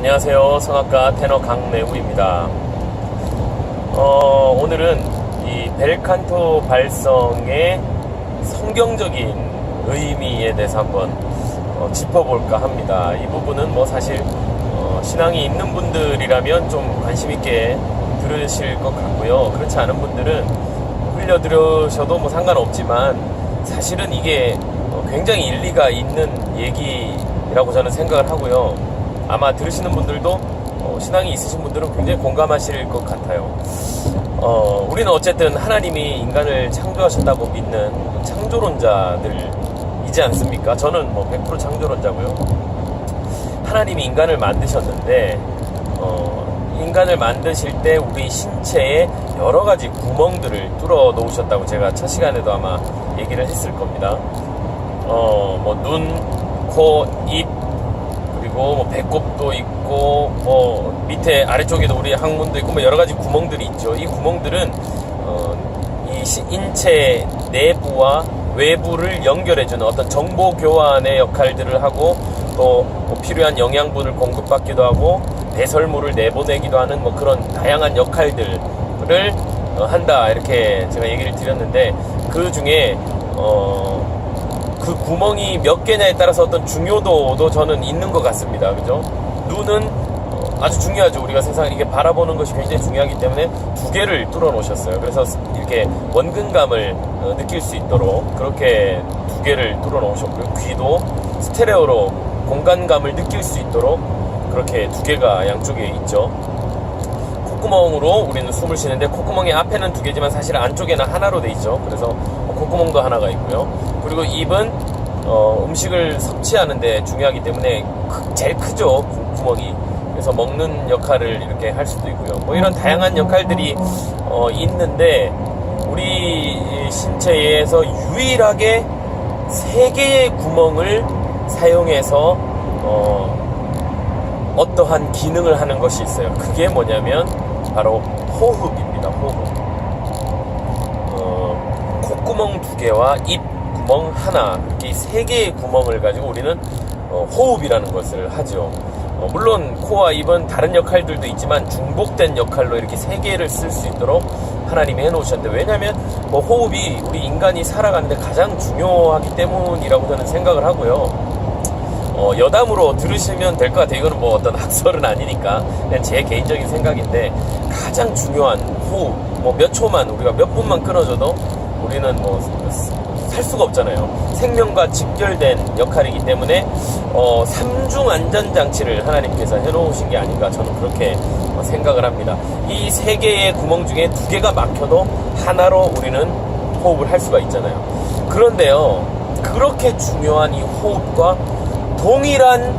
안녕하세요. 성악가 테너 강래우입니다. 오늘은 이 벨칸토 발성의 성경적인 의미에 대해서 한번 짚어볼까 합니다. 이 부분은 뭐 사실 신앙이 있는 분들이라면 좀 관심 있게 들으실 것 같고요. 그렇지 않은 분들은 흘려 들으셔도 뭐 상관없지만 사실은 이게 굉장히 일리가 있는 얘기라고 저는 생각을 하고요. 아마 들으시는 분들도 신앙이 있으신 분들은 굉장히 공감하실 것 같아요. 우리는 어쨌든 하나님이 인간을 창조하셨다고 믿는 창조론자들이지 않습니까? 저는 뭐 100% 창조론자고요. 하나님이 인간을 만드셨는데 인간을 만드실 때 우리 신체에 여러 가지 구멍들을 뚫어 놓으셨다고 제가 첫 시간에도 아마 얘기를 했을 겁니다. 뭐 눈, 코, 입, 그리고 뭐 배꼽도 있고 뭐 밑에 아래쪽에도 우리 항문도 있고 뭐 여러 가지 구멍들이 있죠. 이 구멍들은 이 인체 내부와 외부를 연결해주는 어떤 정보 교환의 역할들을 하고 또 뭐 필요한 영양분을 공급받기도 하고 배설물을 내보내기도 하는 뭐 그런 다양한 역할들을 한다 이렇게 제가 얘기를 드렸는데 그 중에 그 구멍이 몇 개냐에 따라서 어떤 중요도도 저는 있는 것 같습니다. 그죠? 눈은 아주 중요하죠. 우리가 세상을 이게 바라보는 것이 굉장히 중요하기 때문에 두 개를 뚫어 놓으셨어요. 그래서 이렇게 원근감을 느낄 수 있도록 그렇게 두 개를 뚫어 놓으셨고요. 귀도 스테레오로 공간감을 느낄 수 있도록 그렇게 두 개가 양쪽에 있죠. 콧구멍으로 우리는 숨을 쉬는데 콧구멍이 앞에는 두 개지만 사실 안쪽에는 하나로 돼 있죠. 그래서 콧구멍도 하나가 있고요. 그리고 입은 음식을 섭취하는데 중요하기 때문에 제일 크죠. 구멍이. 그래서 먹는 역할을 이렇게 할 수도 있고요. 뭐 이런 다양한 역할들이 있는데 우리 신체에서 유일하게 3개의 구멍을 사용해서 어떠한 기능을 하는 것이 있어요. 그게 뭐냐면 바로 호흡입니다. 호흡. 콧구멍 2개와 입 구멍 하나, 이렇게 3개의 구멍을 가지고 우리는 호흡이라는 것을 하죠. 물론 코와 입은 다른 역할들도 있지만 중복된 역할로 이렇게 3개를 쓸 수 있도록 하나님이 해놓으셨는데, 왜냐하면 뭐 호흡이 우리 인간이 살아가는데 가장 중요하기 때문이라고 저는 생각을 하고요. 여담으로 들으시면 될 것 같아요. 이거는 뭐 어떤 학설은 아니니까 그냥 제 개인적인 생각인데, 가장 중요한 호흡, 뭐 몇 초만 우리가 몇 분만 끊어줘도 우리는 뭐 살 수가 없잖아요. 생명과 직결된 역할이기 때문에 3중 안전장치를 하나님께서 해놓으신 게 아닌가, 저는 그렇게 생각을 합니다. 이 3개의 구멍 중에 2개가 막혀도 하나로 우리는 호흡을 할 수가 있잖아요. 그런데요, 그렇게 중요한 이 호흡과 동일한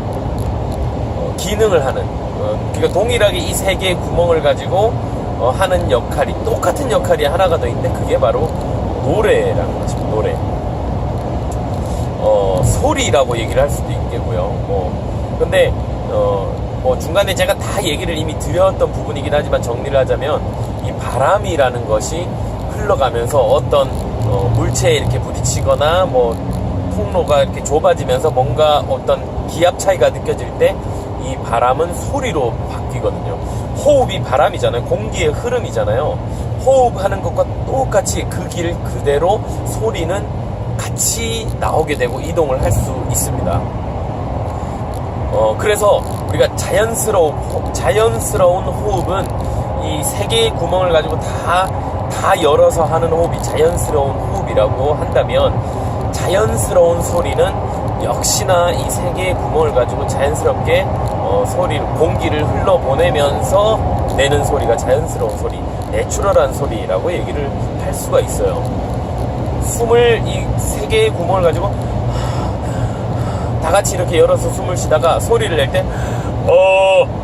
기능을 하는, 그러니까 동일하게 이 3개의 구멍을 가지고 하는 역할이, 똑같은 역할이 하나가 더 있는데 그게 바로 노래라는 거죠. 노래. 소리라고 얘기를 할 수도 있겠고요. 근데 뭐 중간에 제가 다 얘기를 이미 드렸던 부분이긴 하지만 정리를 하자면, 이 바람이라는 것이 흘러가면서 어떤 물체에 이렇게 부딪히거나 뭐 통로가 이렇게 좁아지면서 뭔가 어떤 기압 차이가 느껴질 때 이 바람은 소리로 바뀌거든요. 호흡이 바람이잖아요. 공기의 흐름이잖아요. 호흡하는 것과 똑같이 그 길 그대로 소리는 같이 나오게 되고 이동을 할 수 있습니다. 그래서 우리가 자연스러운 호흡은 이 3개의 구멍을 가지고 다 열어서 하는 호흡이 자연스러운 호흡이라고 한다면, 자연스러운 소리는 역시나 이 3개의 구멍을 가지고 자연스럽게 공기를 흘러보내면서 내는 소리가 자연스러운 소리, 내추럴한 소리라고 얘기를 할 수가 있어요. 숨을 이 3개의 구멍을 가지고 다 같이 이렇게 열어서 숨을 쉬다가 소리를 낼 때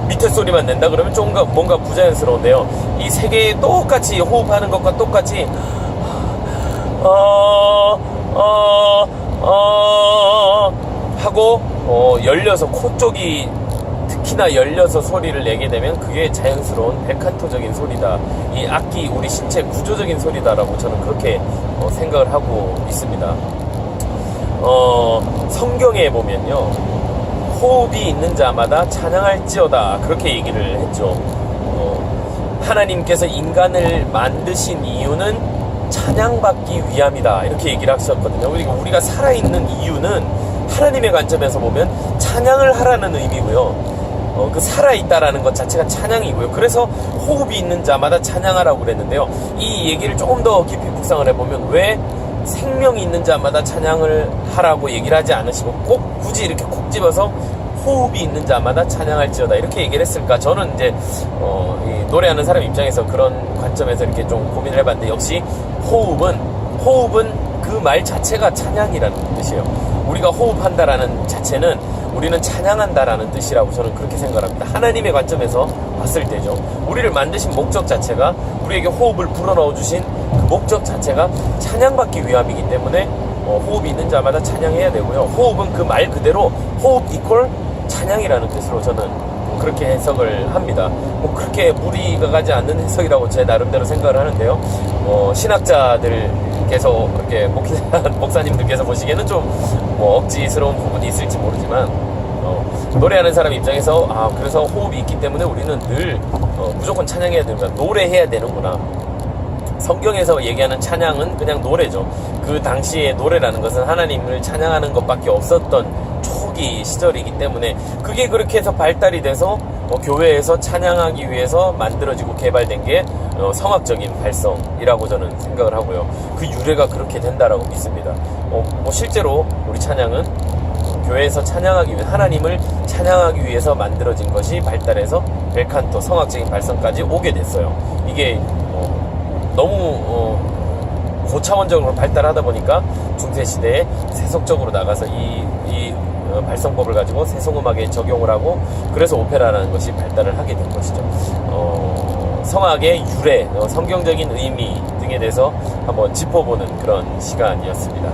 밑에 소리만 낸다 그러면 좀 뭔가 부자연스러운데요. 이 3개의 똑같이 호흡하는 것과 똑같이 하고 열려서 코 쪽이 특히나 열려서 소리를 내게 되면 그게 자연스러운 벨칸토적인 소리다. 이 악기 우리 신체 구조적인 소리다라고 저는 그렇게 생각을 하고 있습니다. 성경에 보면요, 호흡이 있는 자마다 찬양할지어다 그렇게 얘기를 했죠. 하나님께서 인간을 만드신 이유는 찬양받기 위함이다 이렇게 얘기를 하셨거든요. 그리고 우리가 살아있는 이유는 하나님의 관점에서 보면 찬양을 하라는 의미고요. 그 살아있다라는 것 자체가 찬양이고요. 그래서 호흡이 있는 자마다 찬양하라고 그랬는데요. 이 얘기를 조금 더 깊이 묵상을 해보면 왜 생명이 있는 자마다 찬양을 하라고 얘기를 하지 않으시고 꼭 굳이 이렇게 콕 집어서 호흡이 있는 자마다 찬양할지어다 이렇게 얘기를 했을까? 저는 이제 이 노래하는 사람 입장에서 그런 관점에서 이렇게 좀 고민을 해봤는데 역시 호흡은 그 말 자체가 찬양이라는 뜻이에요. 우리가 호흡한다라는 자체는 우리는 찬양한다라는 뜻이라고 저는 그렇게 생각합니다. 하나님의 관점에서 봤을 때죠. 우리를 만드신 목적 자체가 우리에게 호흡을 불어넣어 주신 그 목적 자체가 찬양받기 위함이기 때문에 호흡이 있는 자마다 찬양해야 되고요. 호흡은 그 말 그대로 호흡 이퀄 찬양이라는 뜻으로 저는 그렇게 해석을 합니다. 뭐 그렇게 무리가 가지 않는 해석이라고 제 나름대로 생각을 하는데요. 신학자들께서 그렇게 목사님들께서 보시기에는 좀 뭐 억지스러운 부분이 있을지 모르지만 노래하는 사람 입장에서 그래서 호흡이 있기 때문에 우리는 늘 무조건 찬양해야 되는구나, 노래해야 되는구나. 성경에서 얘기하는 찬양은 그냥 노래죠. 그 당시에 노래라는 것은 하나님을 찬양하는 것밖에 없었던 초기 시절이기 때문에 그게 그렇게 해서 발달이 돼서 교회에서 찬양하기 위해서 만들어지고 개발된 게 성악적인 발성이라고 저는 생각을 하고요. 그 유래가 그렇게 된다라고 믿습니다. 실제로 우리 찬양은 교회에서 찬양하기 위해 하나님을 찬양하기 위해서 만들어진 것이 발달해서 벨칸토 성악적인 발성까지 오게 됐어요. 이게 너무 고차원적으로 발달하다 보니까 중세시대에 세속적으로 나가서 이 발성법을 가지고 세속음악에 적용을 하고 그래서 오페라라는 것이 발달을 하게 된 것이죠. 성악의 유래, 성경적인 의미 등에 대해서 한번 짚어보는 그런 시간이었습니다.